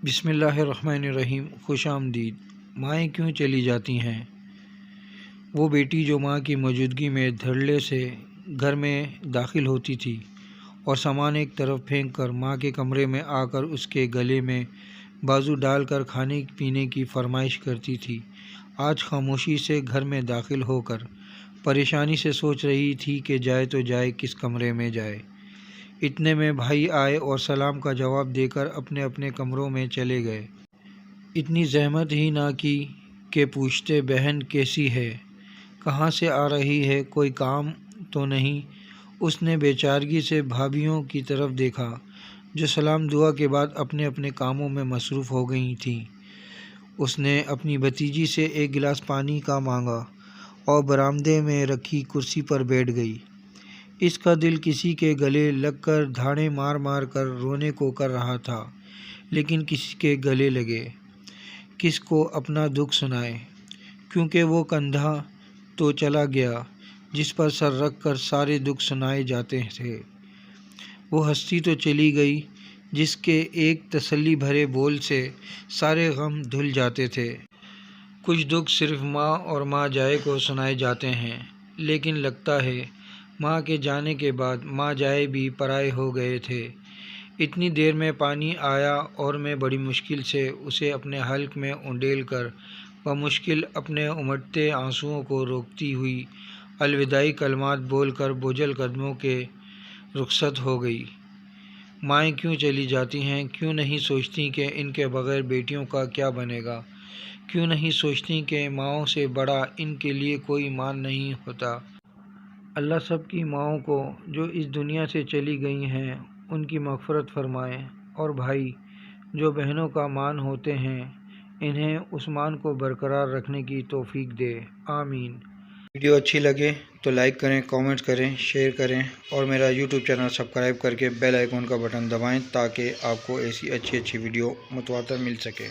بسم اللہ الرحمن الرحیم۔ خوش آمدید۔ مائیں کیوں چلی جاتی ہیں؟ وہ بیٹی جو ماں کی موجودگی میں دھڑلے سے گھر میں داخل ہوتی تھی اور سامان ایک طرف پھینک کر ماں کے کمرے میں آ کر اس کے گلے میں بازو ڈال کر کھانے پینے کی فرمائش کرتی تھی، آج خاموشی سے گھر میں داخل ہو کر پریشانی سے سوچ رہی تھی کہ جائے تو جائے کس کمرے میں جائے۔ اتنے میں بھائی آئے اور سلام کا جواب دے کر اپنے اپنے کمروں میں چلے گئے۔ اتنی زحمت ہی نہ کی کہ پوچھتے بہن کیسی ہے، کہاں سے آ رہی ہے، کوئی کام تو نہیں؟ اس نے بے چارگی سے بھابھیوں کی طرف دیکھا جو سلام دعا کے بعد اپنے اپنے کاموں میں مصروف ہو گئی تھیں۔ اس نے اپنی بھتیجی سے ایک گلاس پانی کا مانگا اور برآمدے میں رکھی کرسی پر بیٹھ گئی۔ اس کا دل کسی کے گلے لگ کر دھاڑیں مار مار کر رونے کو کر رہا تھا، لیکن کسی کے گلے لگے کس کو اپنا دکھ سنائے، کیونکہ وہ کندھا تو چلا گیا جس پر سر رکھ کر سارے دکھ سنائے جاتے تھے، وہ ہستی تو چلی گئی جس کے ایک تسلی بھرے بول سے سارے غم دھل جاتے تھے۔ کچھ دکھ صرف ماں اور ماں جائے کو سنائے جاتے ہیں، لیکن لگتا ہے ماں کے جانے کے بعد ماں جائے بھی پرائے ہو گئے تھے۔ اتنی دیر میں پانی آیا اور میں بڑی مشکل سے اسے اپنے حلق میں انڈیل کر بمشکل اپنے امٹتے آنسوؤں کو روکتی ہوئی الوداعی کلمات بول کر بوجھل قدموں کے رخصت ہو گئی۔ مائیں کیوں چلی جاتی ہیں؟ کیوں نہیں سوچتی کہ ان کے بغیر بیٹیوں کا کیا بنے گا؟ کیوں نہیں سوچتی کہ ماؤں سے بڑا ان کے لیے کوئی مان نہیں ہوتا؟ اللہ سب کی ماؤں کو جو اس دنیا سے چلی گئی ہیں ان کی مغفرت فرمائے، اور بھائی جو بہنوں کا مان ہوتے ہیں انہیں اس مان کو برقرار رکھنے کی توفیق دے، آمین۔ ویڈیو اچھی لگے تو لائک کریں، کامنٹ کریں، شیئر کریں اور میرا یوٹیوب چینل سبسکرائب کر کے بیل آئیکن کا بٹن دبائیں تاکہ آپ کو ایسی اچھی ویڈیو متواتر مل سکے۔